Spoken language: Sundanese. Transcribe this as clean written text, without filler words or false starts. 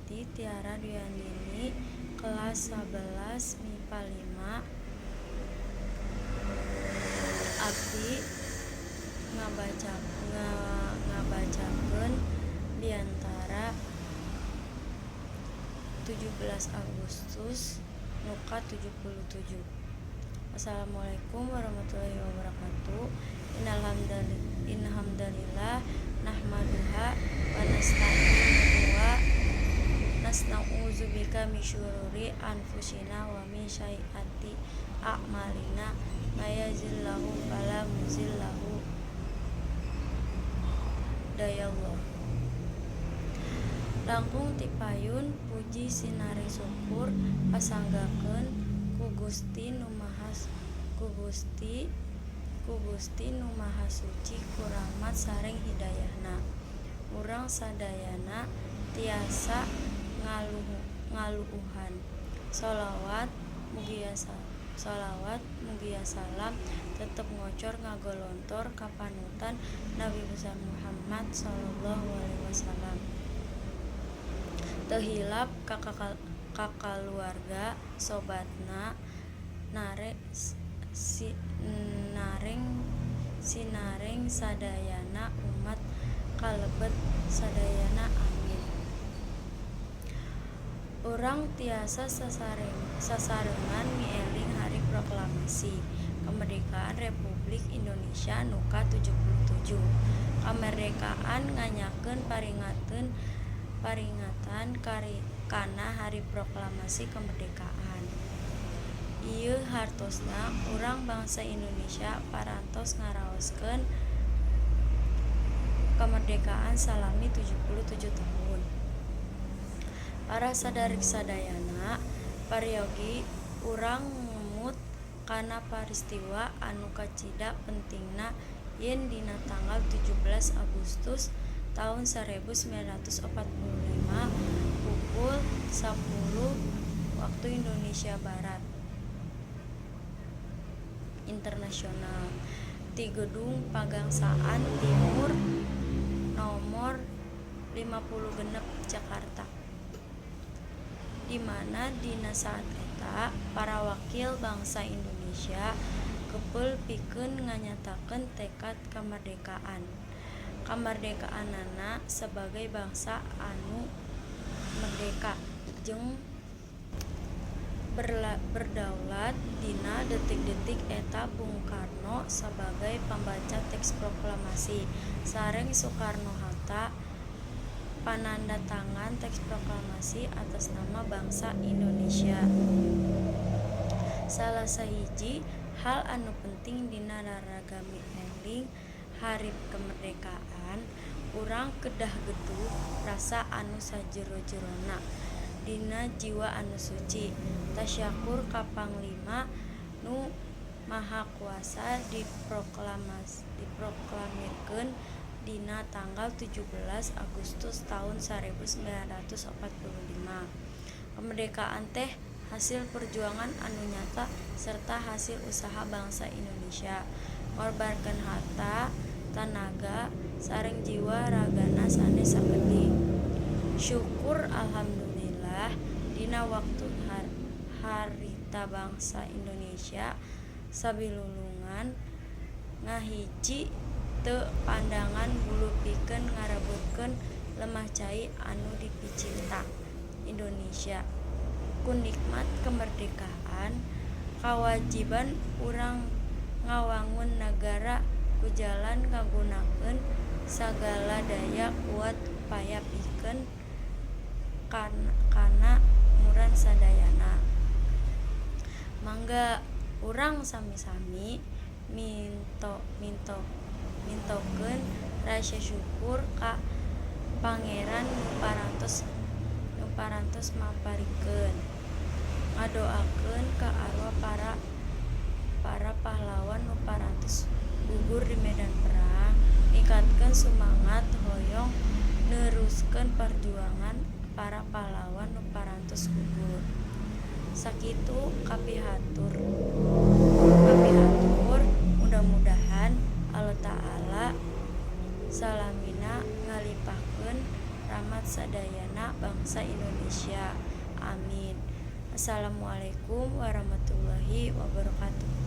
Suciati Tiara Duyandini kelas 11 MIPA 5. Abdi ngabacakeun diantara 17 Agustus nuka 77. Assalamualaikum warahmatullahi wabarakatuh. Innalhamdalillah nahmaduha wa nasta'inuhu wa nasta'udzubika min syururi anfusina wa min sayyiati a'malina may yahdihillahu fala mudhillalahu dayallah. Langkung ti payun puji sinari syukur pasanggakeun ku Gusti nu Maha Suci ku rahmat sareng hidayahna. Urang sadayana tiasa ngaluhuhan sholawat mugia salam tetep ngocor ngagolontor ka panutan Nabi besar Muhammad sallallahu alaihi wasallam. Teu hilap ka kaluarga sobatna sinareng sadayana umat kalebet sadayana amin. Urang tiasa sasarengan mieling hari proklamasi kemerdekaan Republik Indonesia nuka 77. Kamerdekaan nganyakeun paringatan kana hari proklamasi kemerdekaan. Ieu hartosna urang bangsa Indonesia parantos ngaraoskeun kemerdekaan salami 77 tahun. Para sadarik sadayana pariogi urang ngemut kana peristiwa anu kacida pentingna yen dina tanggal 17 Agustus tahun 1945 pukul 10 waktu Indonesia Barat internasional di Gedung Pagangsaan Timur nomor 56 Jakarta, di mana dina saat eta para wakil bangsa Indonesia kepeul pikeun nganyatakeun tekad kamardekaanana sebagai bangsa anu merdeka jeung berdaulat. Dina detik-detik eta Bung Karno sebagai pembaca teks proklamasi sareng Soekarno-Hatta pananda tangan teks proklamasi atas nama bangsa Indonesia. Salah sahiji hal anu penting dina raragami eling hari kemerdekaan, urang kedah getih rasa anu sajero-jerona dina jiwa anu suci, tasyakur ka Panglima nu Maha Kuasa diproklamirkeun dina tanggal 17 Agustus tahun 1945. Kemerdekaan teh hasil perjuangan anu nyata serta hasil usaha bangsa Indonesia. Ngorbankeun harta, tanaga, sareng jiwa ragana sanes sakeutik. Syukur alhamdulillah dina waktu harita bangsa Indonesia sabilulungan ngahiji teu pandangan bulu pikeun ngarebutkeun lemah cai anu dipicinta Indonesia. Ku nikmat kemerdekaan kawajiban urang ngawangun negara ku jalan ngagunakeun sagala daya kuat upaya pikeun kana muran sadayana. Mangga urang sami-sami mintokeun rasa syukur ka Pangeran nu parantos maparikeun, ngadoakeun ka arwah para pahlawan nu parantos gugur di medan perang, ningkatkeun semangat hoyong neruskeun perjuangan para pahlawan nu parantos gugur. Sakitu kapihatur mudah-mudahan Allah Ta'ala salamina ngalipahkeun rahmat rahmat sadayana bangsa Indonesia. Amin. Assalamualaikum warahmatullahi wabarakatuh.